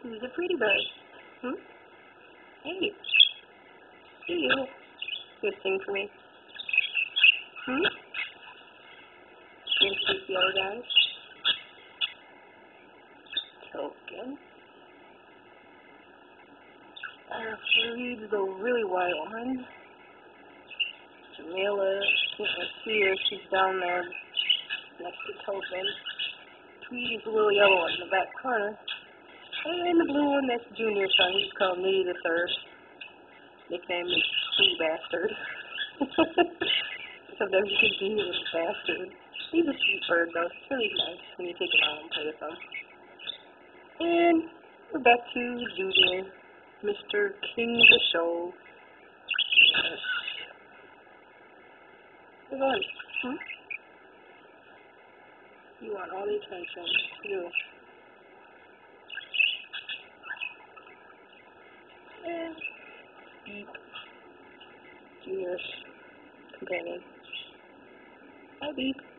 Who's a pretty bird? Hmm? Hey. Hey, you. Good thing for me. Hmm? You see the other guys? Token. Reads the really white one. Jamila, can't see her. She's down there next to Token. Tweety's the little yellow one in the back corner. And the blue one, that's Junior's son. He's called Minnie the Third. Nickname is Sweet Bastard. Sometimes you think he was a bastard. He's a sweet bird, though. It's really nice when you take him out and play with him. And we're back to Junior, Mr. King of the Show. Yes. Come on. Hmm? You want all the attention. You. And Beep. Junior's companion. Hi, Beep.